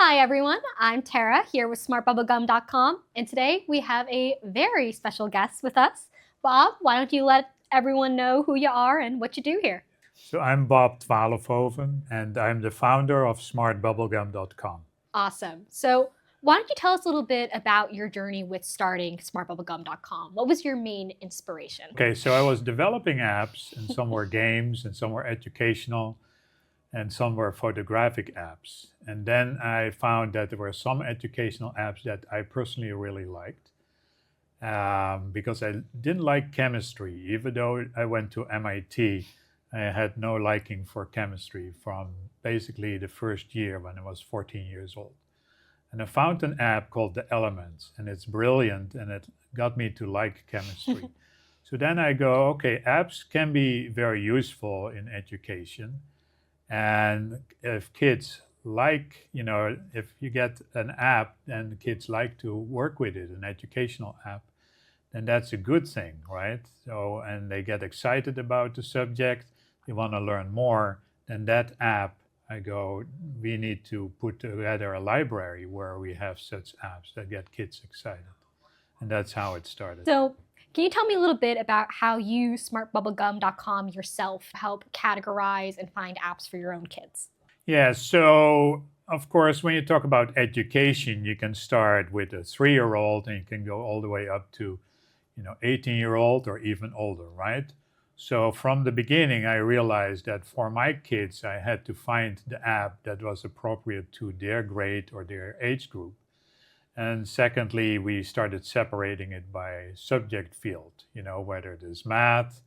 Hi everyone, I'm Tara here with SmartBubbleGum.com, and today we have a very special guest with us. Bob, why don't you let everyone know who you are and what you do here? So I'm Bob Twaalfhoven, and I'm the founder of SmartBubbleGum.com. Awesome. So why don't you tell us a little bit about your journey with starting SmartBubbleGum.com? What was your main inspiration? Okay, so I was developing apps, and some were games, and some were educational, and some were photographic apps. And then I found that there were some educational apps that I personally really liked because I didn't like chemistry. Even though I went to MIT, I had no liking for chemistry from basically the first year when I was 14 years old. And I found an app called The Elements, and it's brilliant, and it got me to like chemistry. So then I go, okay, apps can be very useful in education. And if kids like, if you get an app and the kids like to work with it, an educational app, then that's a good thing, right? So, and they get excited about the subject, they want to learn more, then that app, I go, we need to put together a library where we have such apps that get kids excited. And that's how it started. So can you tell me a little bit about how you, SmartBubbleGum.com yourself, help categorize and find apps for your own kids? Yeah, so of course, when you talk about education, you can start with a 3-year-old and you can go all the way up to 18-year-old or even older, right? So from the beginning, I realized that for my kids, I had to find the app that was appropriate to their grade or their age group. And secondly, we started separating it by subject field, whether it is math,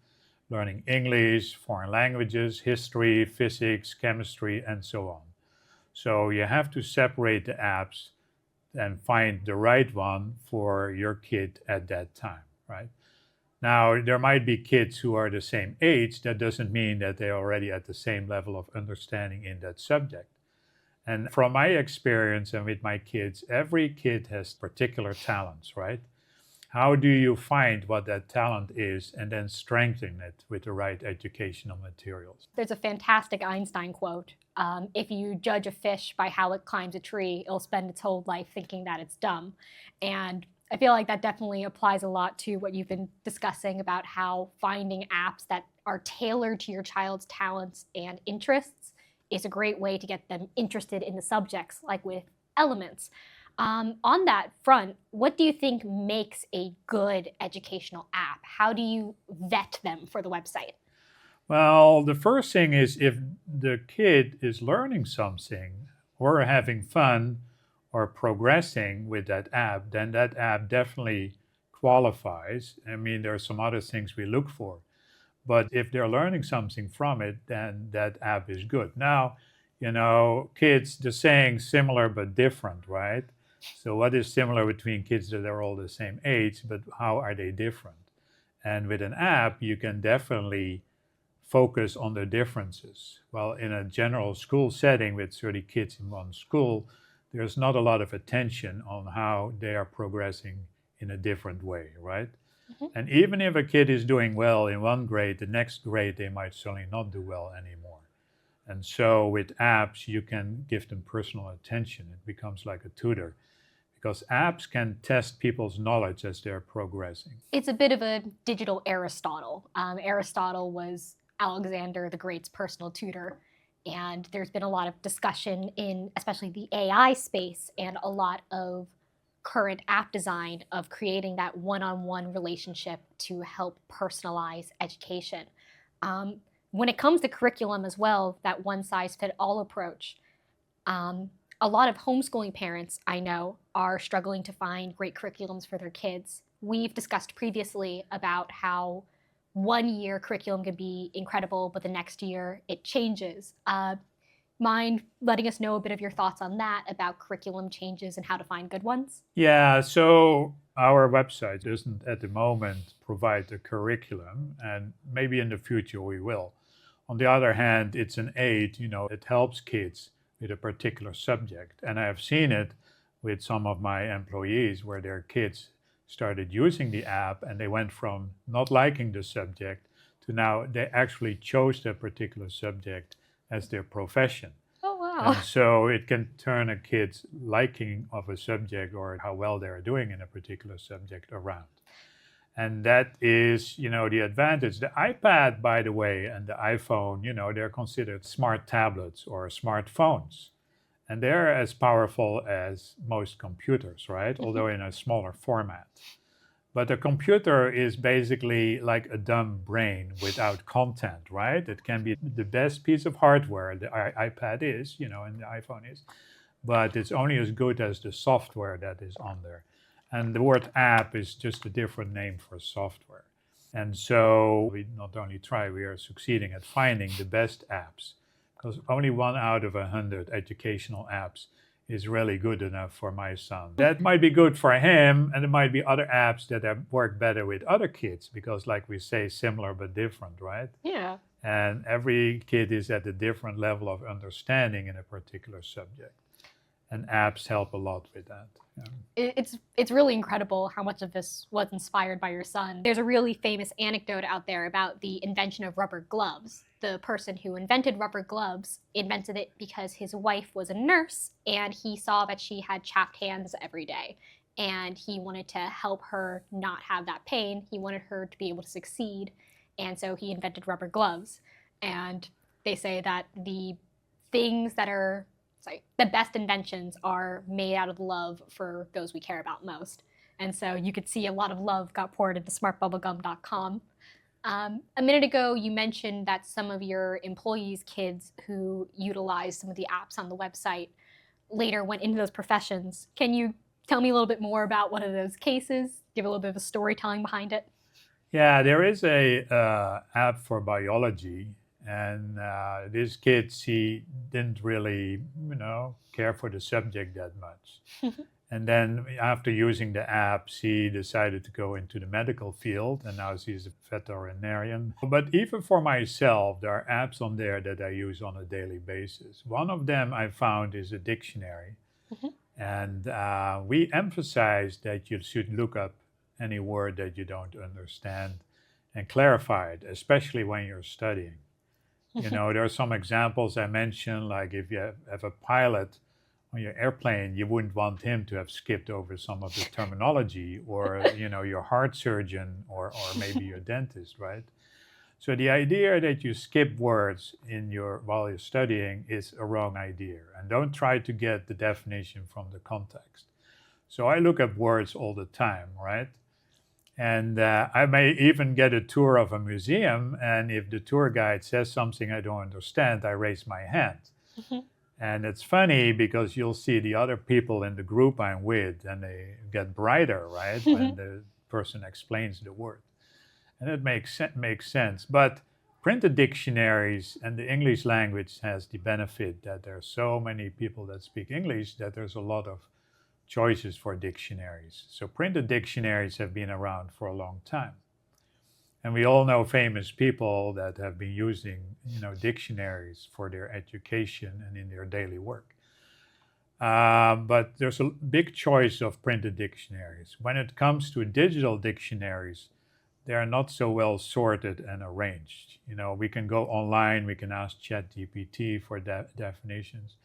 learning English, foreign languages, history, physics, chemistry, and so on. So you have to separate the apps and find the right one for your kid at that time, right? Now, there might be kids who are the same age. That doesn't mean that they're already at the same level of understanding in that subject. And from my experience and with my kids, every kid has particular talents, right? How do you find what that talent is and then strengthen it with the right educational materials? There's a fantastic Einstein quote. If you judge a fish by how it climbs a tree, it'll spend its whole life thinking that it's dumb. And I feel like that definitely applies a lot to what you've been discussing about how finding apps that are tailored to your child's talents and interests is a great way to get them interested in the subjects, like with Elements. On that front, what do you think makes a good educational app? How do you vet them for the website? Well, the first thing is if the kid is learning something or having fun or progressing with that app, then that app definitely qualifies. I mean, there are some other things we look for. But if they're learning something from it, then that app is good. Now, kids, the saying similar but different, right? So what is similar between kids that are all the same age, but how are they different? And with an app, you can definitely focus on the differences. Well, in a general school setting with 30 kids in one school, there's not a lot of attention on how they are progressing in a different way, right? And even if a kid is doing well in one grade, the next grade they might certainly not do well anymore. And so with apps, you can give them personal attention. It becomes like a tutor because apps can test people's knowledge as they're progressing. It's a bit of a digital Aristotle. Aristotle was Alexander the Great's personal tutor. And there's been a lot of discussion in especially the AI space and a lot of current app design of creating that one-on-one relationship to help personalize education. When it comes to curriculum as well, that one-size-fit-all approach, a lot of homeschooling parents I know are struggling to find great curriculums for their kids. We've discussed previously about how 1 year curriculum can be incredible, but the next year it changes. Mind letting us know a bit of your thoughts on that, about curriculum changes and how to find good ones? Yeah, so our website doesn't at the moment provide the curriculum, and maybe in the future we will. On the other hand, it's an aid, it helps kids with a particular subject. And I have seen it with some of my employees where their kids started using the app and they went from not liking the subject to now they actually chose that particular subject as their profession. Oh, wow. wow. And so it can turn a kid's liking of a subject or how well they're doing in a particular subject around. And that is, the advantage. The iPad, by the way, and the iPhone, they're considered smart tablets or smartphones. And they're as powerful as most computers, right? Although in a smaller format. But a computer is basically like a dumb brain without content, right? It can be the best piece of hardware the iPad is, and the iPhone is, but it's only as good as the software that is on there. And the word app is just a different name for software. And so we not only try, we are succeeding at finding the best apps, because only 1 out of 100 educational apps is really good enough for my son. That might be good for him, and there might be other apps that work better with other kids, because like we say, similar but different, right? Yeah. And every kid is at a different level of understanding in a particular subject. And apps help a lot with that. Yeah. It's really incredible how much of this was inspired by your son. There's a really famous anecdote out there about the invention of rubber gloves. The person who invented rubber gloves invented it because his wife was a nurse and he saw that she had chapped hands every day. And he wanted to help her not have that pain. He wanted her to be able to succeed. And so he invented rubber gloves. And they say that the things that are the best inventions are made out of love for those we care about most. And so you could see a lot of love got poured into smartbubblegum.com. A minute ago, you mentioned that some of your employees' kids who utilized some of the apps on the website later went into those professions. Can you tell me a little bit more about one of those cases? Give a little bit of a storytelling behind it? Yeah, there is a app for biology. And this kid, he didn't really, care for the subject that much. And then after using the apps, he decided to go into the medical field, and now he's a veterinarian. But even for myself, there are apps on there that I use on a daily basis. One of them I found is a dictionary. And we emphasize that you should look up any word that you don't understand and clarify it, especially when you're studying. There are some examples I mentioned, like if you have a pilot on your airplane, you wouldn't want him to have skipped over some of the terminology, or, your heart surgeon, or maybe your dentist, right? So the idea that you skip words while you're studying is a wrong idea. And don't try to get the definition from the context. So I look up words all the time, right? And I may even get a tour of a museum, and if the tour guide says something I don't understand, I raise my hand. And it's funny because you'll see the other people in the group I'm with, and they get brighter, right, when the person explains the word. And it makes sense. But printed dictionaries and the English language has the benefit that there are so many people that speak English that there's a lot of choices for dictionaries. So printed dictionaries have been around for a long time. And we all know famous people that have been using, dictionaries for their education and in their daily work. But there's a big choice of printed dictionaries. When it comes to digital dictionaries, they are not so well sorted and arranged. We can go online, we can ask ChatGPT for definitions.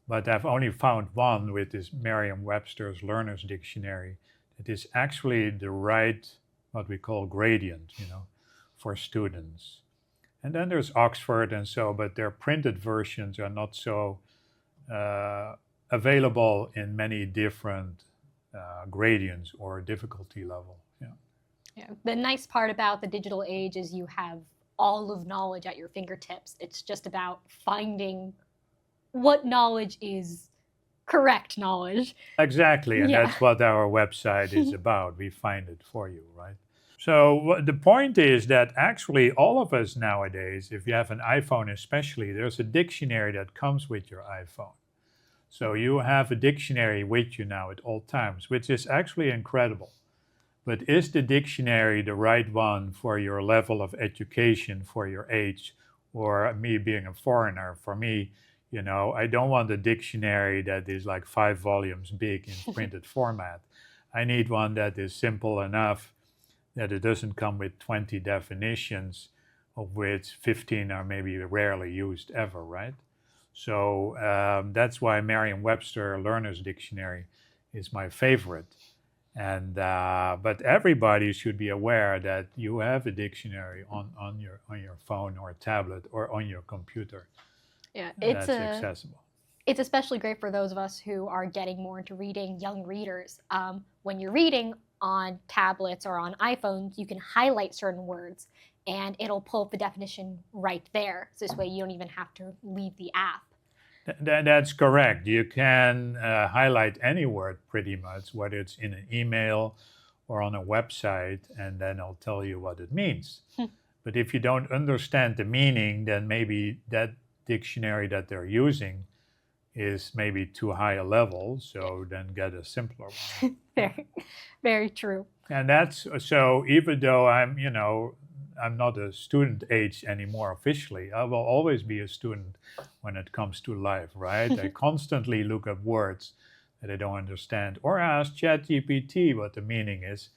But I've only found one with this Merriam-Webster's Learner's Dictionary that is actually the right, what we call gradient, for students. And then there's Oxford and so, but their printed versions are not so available in many different gradients or difficulty level. Yeah. The nice part about the digital age is you have all of knowledge at your fingertips. It's just about finding what knowledge is correct knowledge. Exactly, and that's what our website is about. We find it for you, right? So the point is that actually all of us nowadays, if you have an iPhone especially, there's a dictionary that comes with your iPhone. So you have a dictionary with you now at all times, which is actually incredible. But is the dictionary the right one for your level of education, for your age, or me being a foreigner? For me, I don't want a dictionary that is like 5 volumes big in printed format. I need one that is simple enough that it doesn't come with 20 definitions, of which 15 are maybe rarely used ever, right? So that's why Merriam-Webster Learner's Dictionary is my favorite. And but everybody should be aware that you have a dictionary on your phone or tablet or on your computer. Yeah, That's accessible. it's especially great for those of us who are getting more into reading, young readers. When you're reading on tablets or on iPhones, you can highlight certain words and it'll pull up the definition right there. So this way you don't even have to leave the app. That's correct. You can highlight any word pretty much, whether it's in an email or on a website, and then I'll tell you what it means. But if you don't understand the meaning, then maybe that dictionary that they're using is maybe too high a level, so then get a simpler one. Very, very true. And that's so even though I'm not a student age anymore officially, I will always be a student when it comes to life, right? I constantly look up words that I don't understand or ask ChatGPT what the meaning is.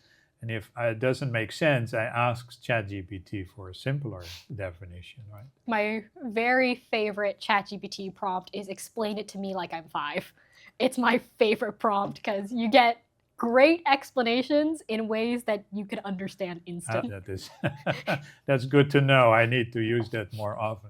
And if it doesn't make sense, I ask ChatGPT for a simpler definition, right? My very favorite ChatGPT prompt is explain it to me like I'm 5. It's my favorite prompt because you get great explanations in ways that you can understand instantly. That's good to know. I need to use that more often.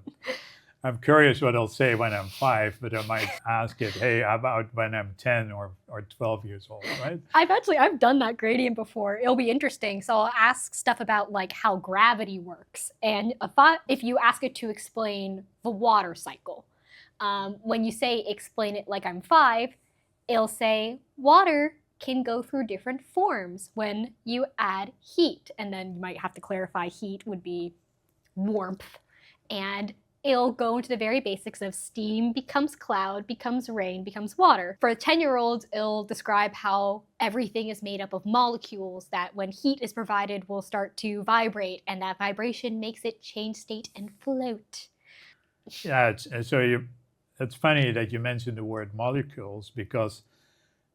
I'm curious what I'll say when I'm 5, but I might ask it, hey, how about when I'm 10 or 12 years old, right? I've done that gradient before. It'll be interesting. So I'll ask stuff about like how gravity works. And if you ask it to explain the water cycle, when you say explain it like I'm 5, it'll say water can go through different forms when you add heat. And then you might have to clarify heat would be warmth. And it'll go into the very basics of steam becomes cloud, becomes rain, becomes water. For 10-year-olds, it'll describe how everything is made up of molecules that when heat is provided will start to vibrate, and that vibration makes it change state and float. Yeah, it's funny that you mentioned the word molecules because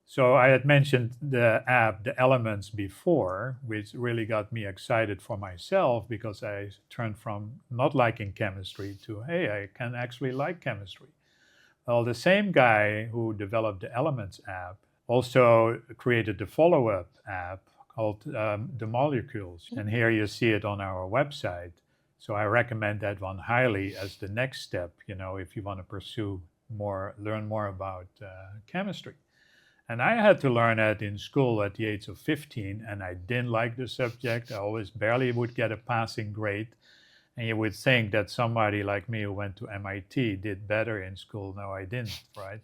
so I had mentioned the app, The Elements, before, which really got me excited for myself because I turned from not liking chemistry to, hey, I can actually like chemistry. Well, the same guy who developed the Elements app also created the follow-up app called The Molecules. And here you see it on our website. So I recommend that one highly as the next step, if you want to learn more about chemistry. And I had to learn that in school at the age of 15, and I didn't like the subject. I always barely would get a passing grade. And you would think that somebody like me who went to MIT did better in school. No, I didn't, right?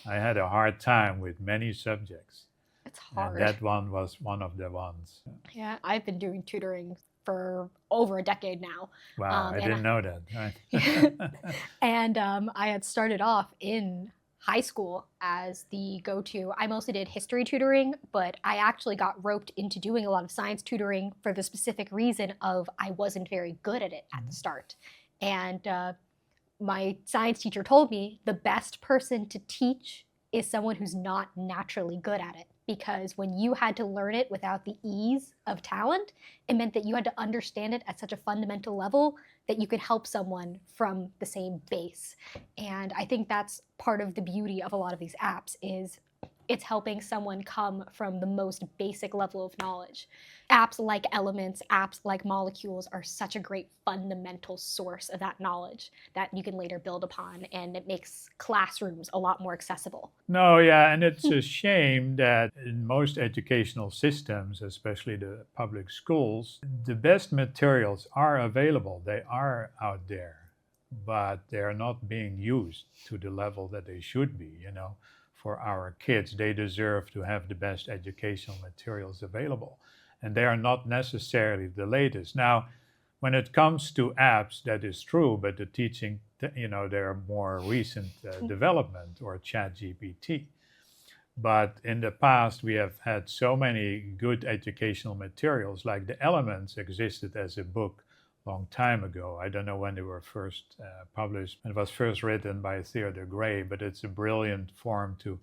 I had a hard time with many subjects. It's hard. And that one was one of the ones. Yeah, I've been doing tutoring for over a decade now. Wow, I didn't know that. Right? And I had started off in high school as the go-to. I mostly did history tutoring, but I actually got roped into doing a lot of science tutoring for the specific reason of I wasn't very good at it at the start. And my science teacher told me the best person to teach is someone who's not naturally good at it. Because when you had to learn it without the ease of talent, it meant that you had to understand it at such a fundamental level that you could help someone from the same base. And I think that's part of the beauty of a lot of these apps is it's helping someone come from the most basic level of knowledge. Apps like Elements, apps like Molecules are such a great fundamental source of that knowledge that you can later build upon, and it makes classrooms a lot more accessible. No, yeah, and it's a shame that in most educational systems, especially the public schools, the best materials are available. They are out there, but they're not being used to the level that they should be, For our kids, they deserve to have the best educational materials available. And they are not necessarily the latest. Now, when it comes to apps, that is true, but the teaching, they're more recent development or ChatGPT. But in the past, we have had so many good educational materials, like The Elements existed as a book long time ago. I don't know when they were first published. It was first written by Theodore Gray, but it's a brilliant form to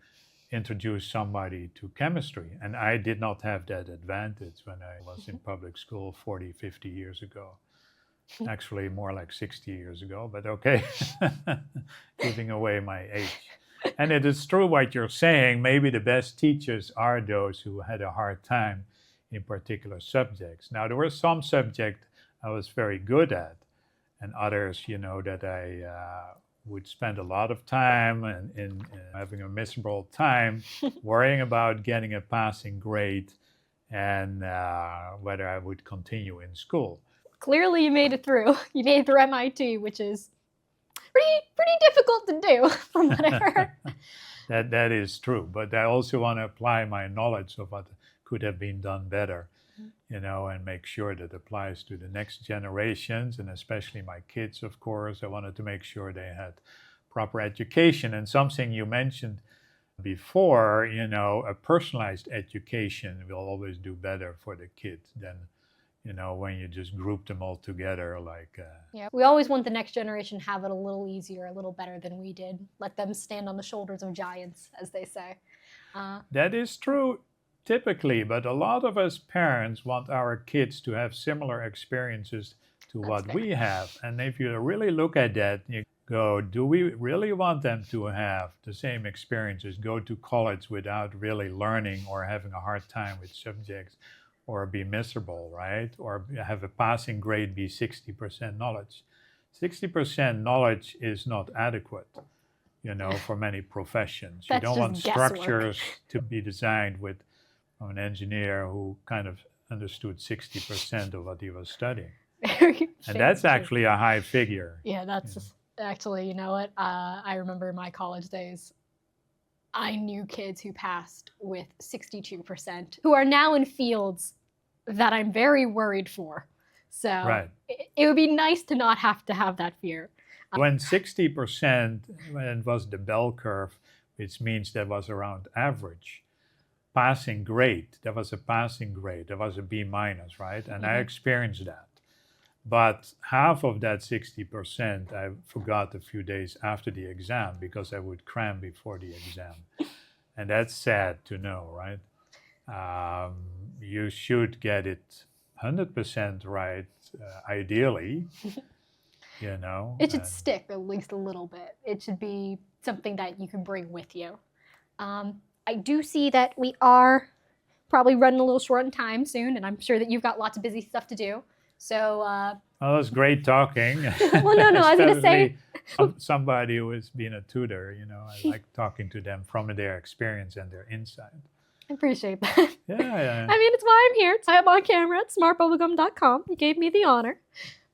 introduce somebody to chemistry. And I did not have that advantage when I was in public school 40, 50 years ago. Actually, more like 60 years ago, but okay, giving away my age. And it is true what you're saying. Maybe the best teachers are those who had a hard time in particular subjects. Now, there were some subjects I was very good at, and others, that I would spend a lot of time in having a miserable time, worrying about getting a passing grade and whether I would continue in school. Clearly, you made it through. You made it through MIT, which is pretty difficult to do, from what I've heard. That is true, but I also want to apply my knowledge of what could have been done better, and make sure that applies to the next generations, and especially my kids, of course. I wanted to make sure they had proper education. And something you mentioned before, a personalized education will always do better for the kids than when you just group them all together like... Yeah, we always want the next generation to have it a little easier, a little better than we did. Let them stand on the shoulders of giants, as they say. That is true, typically, but a lot of us parents want our kids to have similar experiences to what we have. And if you really look at that, you go, do we really want them to have the same experiences, go to college without really learning or having a hard time with subjects, or be miserable, right? Or have a passing grade be 60% knowledge. 60% knowledge is not adequate, for many professions. You don't want structures to be designed with an engineer who kind of understood 60% of what he was studying. And that's actually a high figure. Yeah, that's actually, you know what? I remember in my college days, I knew kids who passed with 62%, who are now in fields that I'm very worried for. So it would be nice to not have to have that fear. When 60% was the bell curve, which means that was around average, passing grade, that was a passing grade, that was a B minus, right? And I experienced that. But half of that 60% I forgot a few days after the exam because I would cram before the exam. And that's sad to know, right? You should get it 100% right, ideally, It should stick at least a little bit. It should be something that you can bring with you. I do see that we are probably running a little short on time soon, and I'm sure that you've got lots of busy stuff to do. So, well, it was great talking. Well, no, I was going to say... somebody who has been a tutor, I like talking to them from their experience and their insight. I appreciate that. Yeah. I mean, it's why I'm here. I'm on camera at smartbubblegum.com. You gave me the honor.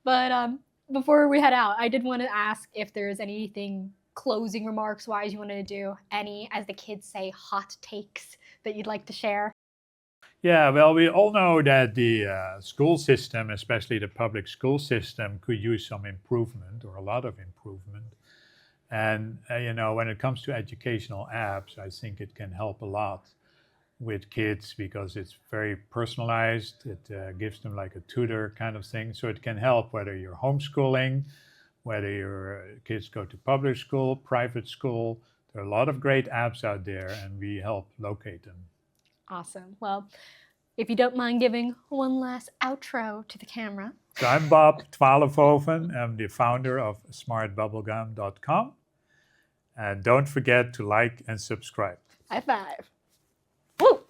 But before we head out, I did want to ask if there's anything closing remarks-wise you wanted to do, any, as the kids say, hot takes that you'd like to share. Yeah, well, we all know that the school system, especially the public school system, could use some improvement or a lot of improvement. And, when it comes to educational apps, I think it can help a lot with kids because it's very personalized. It gives them like a tutor kind of thing. So it can help whether you're homeschooling, whether your kids go to public school, private school. There are a lot of great apps out there, and we help locate them. Awesome. Well, if you don't mind giving one last outro to the camera. So I'm Bob Twaalfhoven. I'm the founder of SmartBubbleGum.com. And don't forget to like and subscribe. High five. Woo!